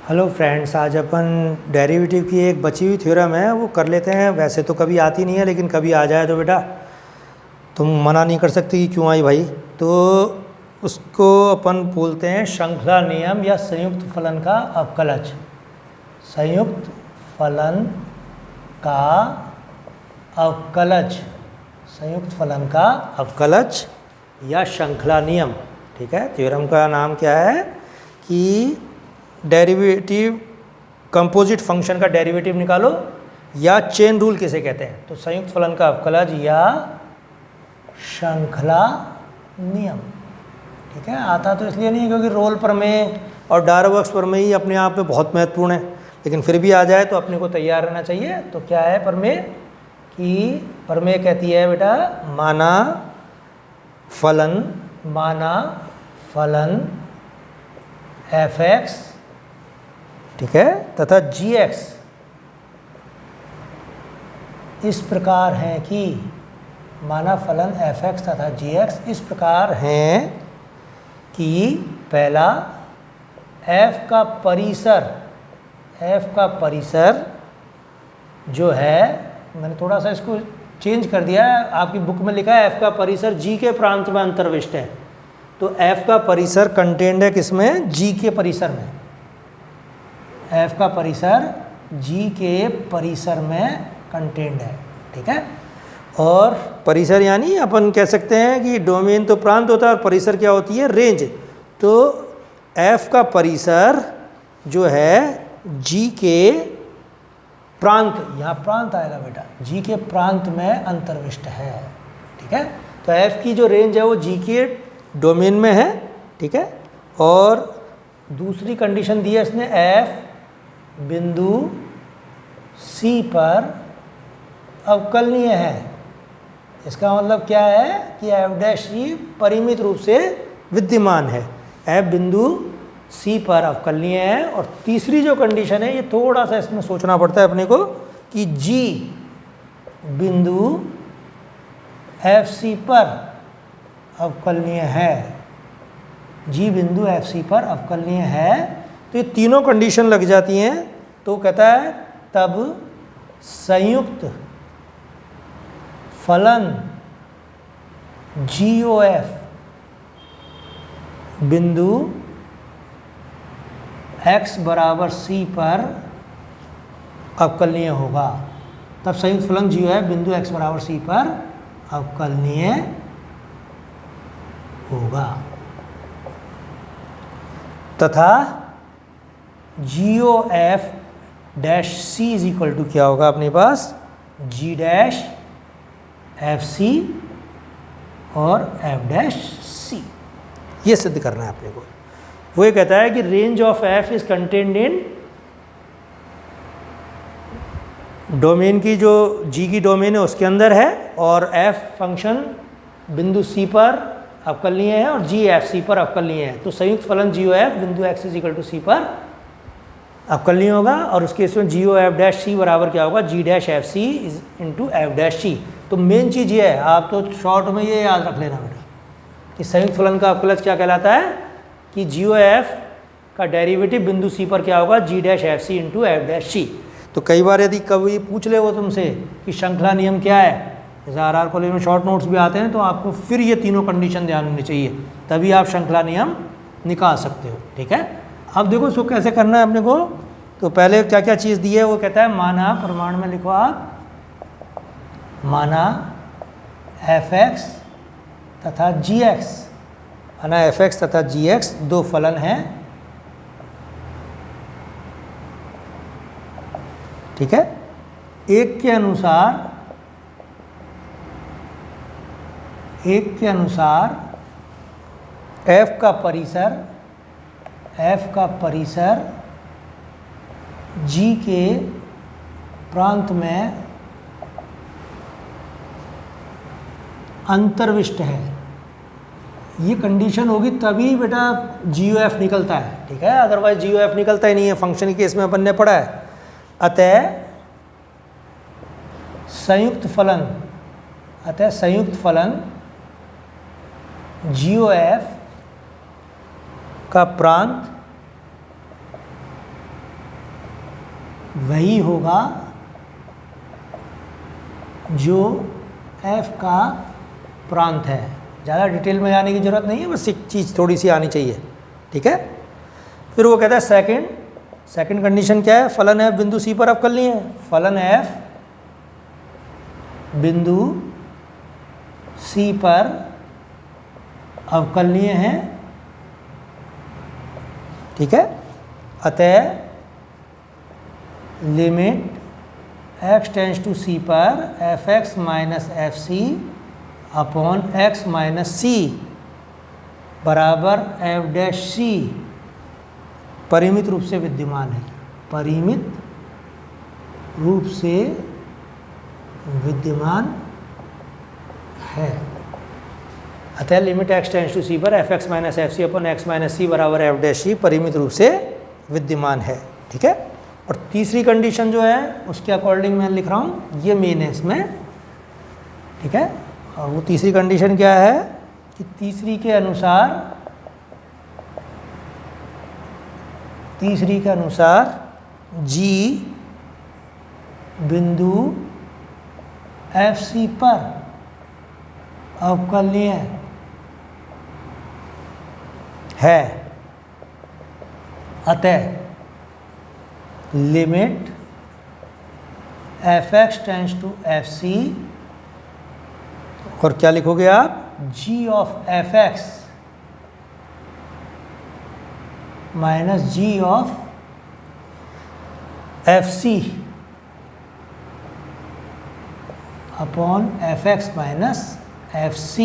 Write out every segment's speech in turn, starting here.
Hello friends, आज अपन derivative की एक बची हुई थ्योरम है वो कर लेते हैं। वैसे तो कभी आती नहीं है, लेकिन कभी आ जाए तो बेटा तुम मना नहीं कर सकते कि क्यों आई भाई। तो उसको अपन बोलते हैं श्रृंखला नियम या संयुक्त फलन का अवकलज। संयुक्त फलन का अवकलज, संयुक्त फलन का अवकलज या श्रृंखला नियम। ठीक है, थ्योरम का नाम क्या है कि डेरिवेटिव कंपोजिट फंक्शन का डेरिवेटिव निकालो या चेन रूल किसे कहते हैं। तो संयुक्त फलन का अवकलज या श्रृंखला नियम। ठीक है, आता तो इसलिए नहीं है क्योंकि रोल प्रमेय और डायरवर्क्स प्रमेय ही अपने आप में बहुत महत्वपूर्ण है, लेकिन फिर भी आ जाए तो अपने को तैयार रहना चाहिए। तो क्या है प्रमेय कि प्रमेय कहती है बेटा माना फलन एफ एक्स, ठीक है, तथा जी एक्स इस प्रकार है कि माना फलन एफ एक्स तथा जी एक्स इस प्रकार हैं कि पहला एफ का परिसर जो है, मैंने थोड़ा सा इसको चेंज कर दिया है, आपकी बुक में लिखा है एफ का परिसर जी के प्रांत में अंतर्विष्ट है। तो एफ का परिसर कंटेंड है किसमें? जी के परिसर में। एफ का परिसर जी के परिसर में कंटेंड है। ठीक है, और परिसर यानी अपन कह सकते हैं कि डोमेन तो प्रांत होता है और परिसर क्या होती है? रेंज। तो एफ का परिसर जो है जी के प्रांत, यहाँ प्रांत आएगा बेटा, जी के प्रांत में अंतर्विष्ट है। ठीक है, तो एफ की जो रेंज है वो जी के डोमेन में है। ठीक है, और दूसरी कंडीशन दी है इसने, एफ बिंदु सी पर अवकलनीय है। इसका मतलब क्या है कि एफ डैश सी परिमित रूप से विद्यमान है। एफ बिंदु सी पर अवकलनीय है। और तीसरी जो कंडीशन है, ये थोड़ा सा इसमें सोचना पड़ता है अपने को, कि जी बिंदु एफ सी पर अवकलनीय है। जी बिंदु एफ सी पर अवकलनीय है। तो ये तीनों कंडीशन लग जाती हैं तो कहता है तब संयुक्त फलन जी ओ एफ बिंदु x बराबर c पर अवकलनीय होगा। तब संयुक्त फलन जी ओ एफ बिंदु x बराबर c पर अवकलनीय होगा तथा g o f dash C is equal to क्या होगा अपने पास? जी डैश एफ सी और एफ डैश सी। ये सिद्ध करना है अपने को। वो ये कहता है कि range of F is contained in domain की, जो जी की डोमेन है उसके अंदर है, और एफ फंक्शन बिंदु सी पर अवकलनीय है और जी एफ सी पर अवकलनीय है। तो संयुक्त फलन जी ओ एफ बिंदु एक्स इज इक्वल टू सी पर अवकलनीय होगा। और उसके इसमें जी ओ एफ डैश सी बराबर क्या होगा? G dash f c is into f dash c. तो मेन चीज़ ये है, आप तो शॉर्ट में ये याद रख लेना बेटा कि संयुक्त फलन का अवकलज क्या कहलाता है कि जी ओ एफ का डेरिवेटिव बिंदु सी पर क्या होगा? G dash f c into f dash c. तो कई बार यदि कभी पूछ ले वो तुमसे कि श्रृंखला नियम क्या है, जैसे आर कॉलेज में शॉर्ट नोट्स भी आते हैं, तो आपको फिर ये तीनों कंडीशन ध्यान होनी चाहिए, तभी आप श्रृंखला नियम निकाल सकते हो। ठीक है, अब देखो इसको कैसे करना है अपने को। तो पहले क्या क्या चीज़ दी है वो कहता है माना, प्रमाण में लिखो आप, माना एफ एक्स तथा जी एक्स, माना एफ एक्स तथा जी एक्स दो फलन हैं। ठीक है, एक के अनुसार एफ का परिसर जी के प्रांत में अंतर्विष्ट है। ये कंडीशन होगी तभी बेटा जी ओ एफ निकलता है। ठीक है, अदरवाइज जी ओ एफ निकलता ही नहीं है। फंक्शन केस में अपन ने पढ़ा है। अतः संयुक्त फलन जी ओ एफ का प्रांत वही होगा जो f का प्रांत है। ज़्यादा डिटेल में जाने की ज़रूरत नहीं है, बस एक चीज़ थोड़ी सी आनी चाहिए, ठीक है। फिर वो कहता है सेकंड कंडीशन क्या है, फलन f बिंदु c पर अवकलनीय है। फलन f बिंदु c पर अवकलनीय है, ठीक है। अतः limit x tends to c पर fx minus fc upon x minus c बराबर f डैश c परिमित रूप से विद्यमान है। परिमित रूप से विद्यमान है। अतः limit x tends to c पर fx minus fc upon x minus c बराबर f डैश c परिमित रूप से विद्यमान है, ठीक है। और तीसरी कंडीशन जो है उसके अकॉर्डिंग मैं लिख रहा हूँ, ये मेन है इसमें, ठीक है। और वो तीसरी कंडीशन क्या है कि तीसरी के अनुसार G बिंदु FC पर अवकलनीय है। अतः limit fx tends to fc, और क्या लिखोगे आप, g of fx minus g of fc upon fx minus fc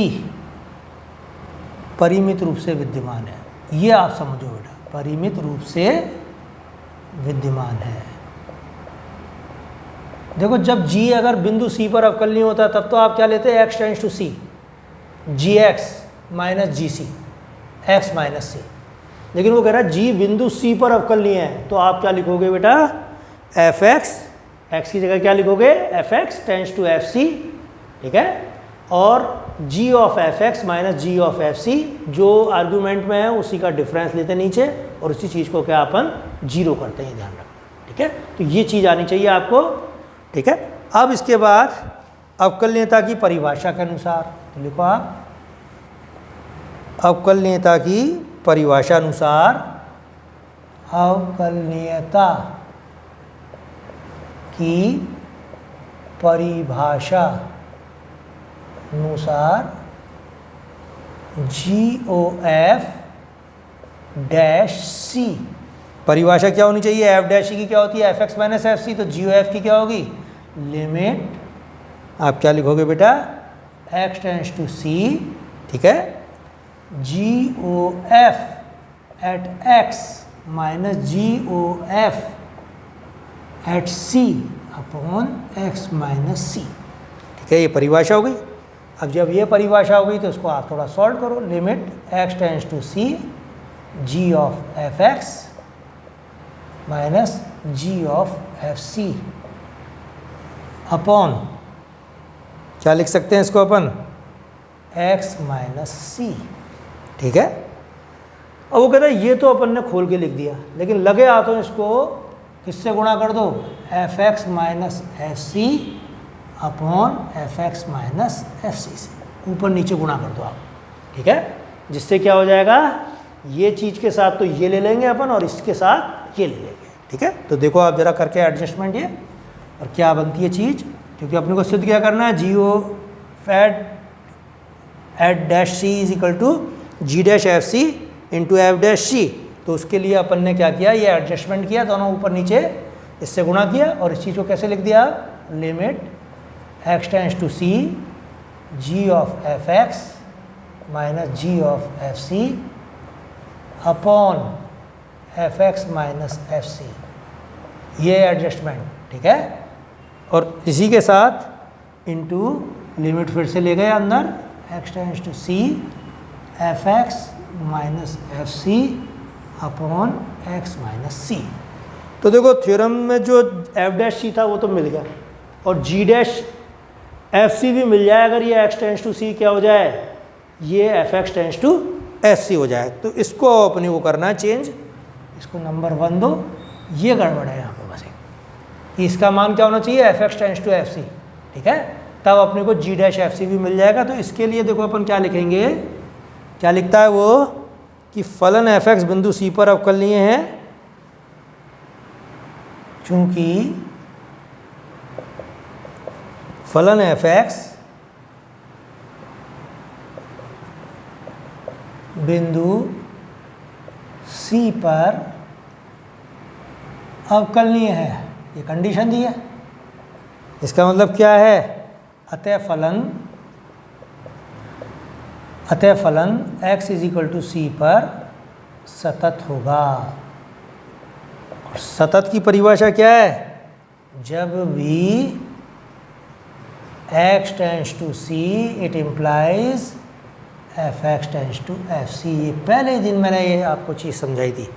परिमित रूप से विद्यमान है। ये आप समझो बेटा, परिमित रूप से विद्यमान है। देखो जब g अगर बिंदु c पर अवकलनीय होता तब तो आप क्या लेते हैं, x tends to c, gx minus gc, x minus c। लेकिन वो कह रहा है g बिंदु c पर अवकलनीय है, तो आप क्या लिखोगे बेटा, fx, x की जगह क्या लिखोगे, fx टेंड्स टू fc, ठीक है। और g of fx minus g of fc जो आर्गुमेंट में है उसी का डिफरेंस लेते नीचे, और उसी चीज़ को क्या अपन जीरो करते हैं, ध्यान रखना, ठीक है। तो ये चीज़ आनी चाहिए आपको, ठीक है। अब इसके बाद अवकलनीयता की परिभाषा के अनुसार, तो लिखो आप, अवकलनीयता की परिभाषा अनुसार, अवकलनीयता की परिभाषा अनुसार GOF डैश C, परिभाषा क्या होनी चाहिए, f डैश की क्या होती है, fx माइनस fc, तो GOF की क्या होगी, लिमिट, आप क्या लिखोगे बेटा, x टेंड्स टू c, ठीक है, GOF at x minus GOF at c upon x minus c, ठीक है। ये परिभाषा हो गई। अब जब ये परिभाषा हो गई तो उसको आप थोड़ा सॉल्व करो। Limit x tends to c g of fx minus g of fc upon, क्या लिख सकते हैं इसको अपन, x माइनस c, ठीक है। अब वो कहता है ये तो अपन ने खोल के लिख दिया, लेकिन लगे हाथों इसको किससे गुणा कर दो, fx minus fc upon fx minus fc से ऊपर नीचे गुणा कर दो आप, ठीक है। जिससे क्या हो जाएगा, ये चीज़ के साथ तो ये ले लेंगे अपन और इसके साथ ये ले लेंगे, ठीक है। तो देखो आप जरा करके एडजस्टमेंट ये, और क्या बनती है चीज़, क्योंकि अपने को सिद्ध क्या करना है, GO at dash C is equal to g dash f c into f dash c. तो उसके लिए अपन ने क्या किया, ये एडजस्टमेंट किया, दोनों ऊपर नीचे इससे गुणा किया, और इस चीज़ को कैसे लिख दिया, limit x tends to c g of F x minus G of F C upon F x minus F C, ये एडजस्टमेंट, ठीक है। और इसी के साथ इनटू लिमिट फिर से ले गए अंदर, x tends to c f x minus F C upon x minus c. तो देखो थ्योरम में जो एफ डैश सी था वो तो मिल गया, और जी डैश एफ सी भी मिल जाए अगर ये x टेंड्स टू c क्या हो जाए, ये F X tends to F C हो जाए। तो इसको अपने को करना है चेंज, इसको नंबर 1 दो, ये गड़बड़ है यहाँ पे बस एक, इसका मान क्या होना चाहिए, F x tends to F C, ठीक है, तब अपने को जी डैश एफ सी भी मिल जाएगा। तो इसके लिए देखो अपन क्या लिखेंगे, क्या लिखता है वो कि फलन एफ एक्स बिंदु सी पर अवकलनीय है चूंकि फलन एफ एक्स बिंदु सी पर अवकलनीय है, ये कंडीशन दी है। इसका मतलब क्या है, अतः फलन x इज इक्वल टू सी पर सतत होगा। और सतत की परिभाषा क्या है, जब भी x tends to C it implies F x tends to F C. ये पहले ही दिन मैंने ये आपको चीज़ समझाई थी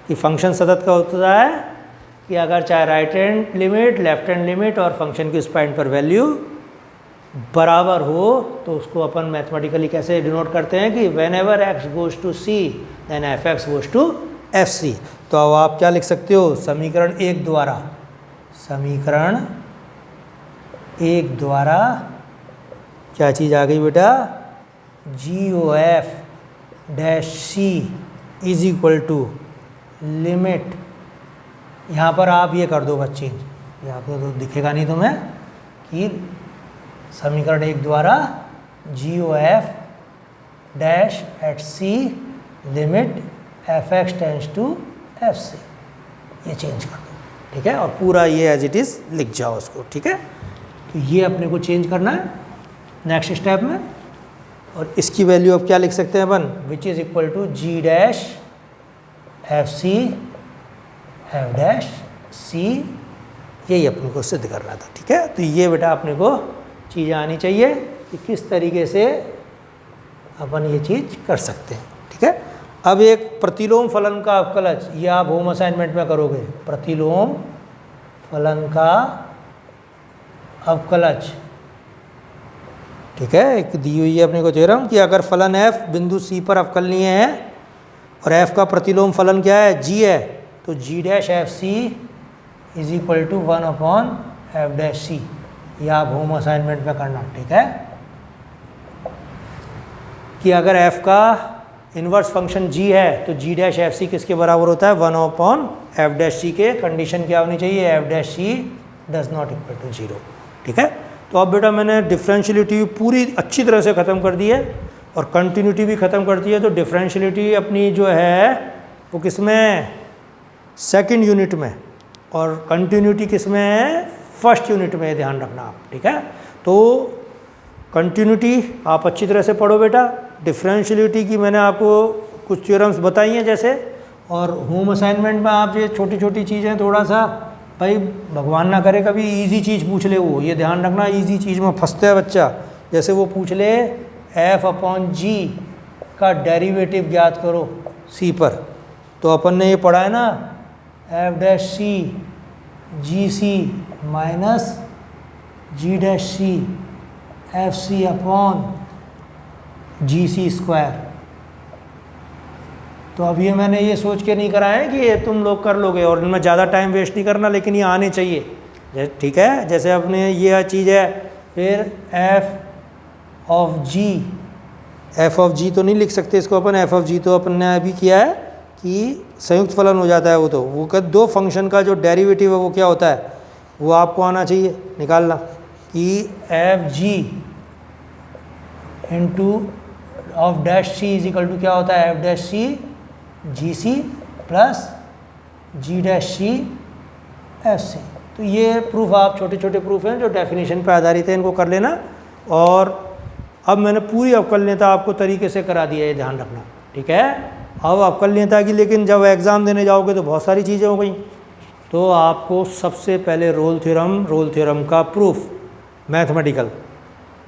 कि फंक्शन सतत का होता है कि अगर चाहे right hand limit, left hand limit और फंक्शन की उस पॉइंट पर वैल्यू बराबर हो तो उसको अपन मैथमेटिकली कैसे डिनोट करते हैं कि whenever X goes to C then F X goes to F C. तो अब आप क्या लिख सकते हो, समीकरण एक द्वारा क्या चीज़ आ गई बेटा, g o f dash C is equal to limit, यहाँ पर आप ये कर दो बच्चे, यहाँ पर तो दिखेगा नहीं तुम्हें, कि समीकरण एक द्वारा g o f dash at c limit f x tends to F C, ये चेंज कर दो, ठीक है, और पूरा ये एज इट इज़ लिख जाओ उसको, ठीक है। तो ये अपने को चेंज करना है नेक्स्ट स्टेप में। और इसकी वैल्यू अब क्या लिख सकते हैं अपन, which is equal to g dash f c f dash c, यही अपने को सिद्ध करना था, ठीक है। तो ये बेटा अपने को चीज़ें आनी चाहिए कि किस तरीके से अपन ये चीज़ कर सकते हैं, ठीक है। अब एक प्रतिलोम फलन का अवकलज, ये आप होम असाइनमेंट में करोगे, प्रतिलोम फलन का अवकलज, ठीक है। एक दी हुई है अपने को थ्योरम कि अगर फलन f बिंदु c पर अवकलनीय है और f का प्रतिलोम फलन क्या है, g है, तो g dash f c is equal to 1/f dash c. ये आप होम असाइनमेंट में करना, ठीक है, कि अगर f का इन्वर्स फंक्शन g है तो g डैश एफ सी किसके बराबर होता है, 1/f डैश सी के। कंडीशन क्या होनी चाहिए, f dash C does not equal to 0, ठीक है। तो अब बेटा मैंने डिफरेंशियलिटी पूरी अच्छी तरह से ख़त्म कर दी है और कंटिन्यूटी भी ख़त्म कर दी है। तो डिफरेंशियलिटी अपनी जो है वो किस में, सेकंड यूनिट में, और कंटिन्यूटी किस में है, फर्स्ट यूनिट में, ध्यान रखना आप, ठीक है। तो कंटिन्यूटी आप अच्छी तरह से पढ़ो बेटा, डिफरेंशियलिटी की मैंने आपको कुछ थ्योरम्स बताई हैं जैसे, और होम असाइनमेंट में आप ये छोटी छोटी चीज़ें थोड़ा सा, भाई भगवान ना करे कभी इजी चीज़ पूछ ले, वो ये ध्यान रखना इजी चीज़ में फंसता है बच्चा। जैसे वो पूछ ले f/g का डेरिवेटिव ज्ञात करो c पर, तो अपन ने ये पढ़ा है ना, f डैश सी जी c minus g dash C F C upon g c square. तो अब ये मैंने ये सोच के नहीं कराया है कि ये तुम लोग कर लोगे और इनमें ज़्यादा टाइम वेस्ट नहीं करना, लेकिन ये आने चाहिए, ठीक है। जैसे अपने ये चीज़ है, फिर एफ ऑफ जी तो नहीं लिख सकते इसको अपन, एफ ऑफ जी तो अपन ने अभी किया है कि संयुक्त फलन हो जाता है वो, तो वो दो फंक्शन का जो डेरिवेटिव है वो क्या होता है, वो आपको आना चाहिए निकालना, कि F G into of dash C is equal to क्या होता है, एफ डैश सी जी C plus G dash C F C. तो ये प्रूफ आप छोटे छोटे प्रूफ हैं जो डेफिनेशन पर आधारित है, इनको कर लेना। और अब मैंने पूरी अवकलनीयता आपको तरीके से करा दिया, ये ध्यान रखना, ठीक है। अब अवकलनीयता की, लेकिन जब एग्ज़ाम देने जाओगे तो बहुत सारी चीज़ें हो गई, तो आपको सबसे पहले रोल थ्योरम का प्रूफ मैथमेटिकल,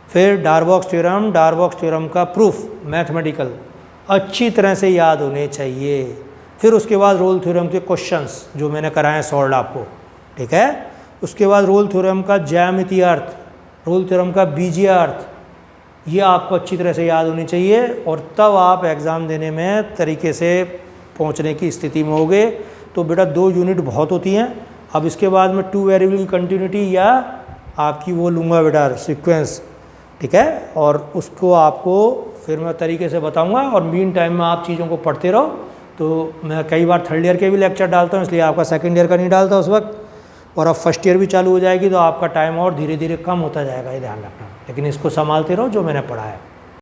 फिर डारबॉक्स थ्योरम का प्रूफ मैथमेटिकल अच्छी तरह से याद होने चाहिए। फिर उसके बाद रोल थ्योरम के क्वेश्चंस जो मैंने कराए सॉल्व आपको, ठीक है। उसके बाद रोल थ्योरम का ज्यामितीय अर्थ, रोल थ्योरम का बीजीय अर्थ, ये आपको अच्छी तरह से याद होनी चाहिए, और तब आप एग्ज़ाम देने में तरीके से पहुंचने की स्थिति में होगे। तो बेटा 2 यूनिट बहुत होती हैं, अब इसके बाद में 2 वेरिएबल की कंटिन्यूटी या आपकी वो लूँगा बेटा सीक्वेंस, ठीक है, और उसको आपको फिर मैं तरीके से बताऊंगा। और मीन टाइम में आप चीज़ों को पढ़ते रहो। तो मैं कई बार थर्ड ईयर के भी लेक्चर डालता हूँ, इसलिए आपका सेकंड ईयर का नहीं डालता उस वक्त। और अब फर्स्ट ईयर भी चालू हो जाएगी तो आपका टाइम और धीरे धीरे कम होता जाएगा, ये ध्यान रखना। लेकिन इसको संभालते रहो जो मैंने पढ़ा है।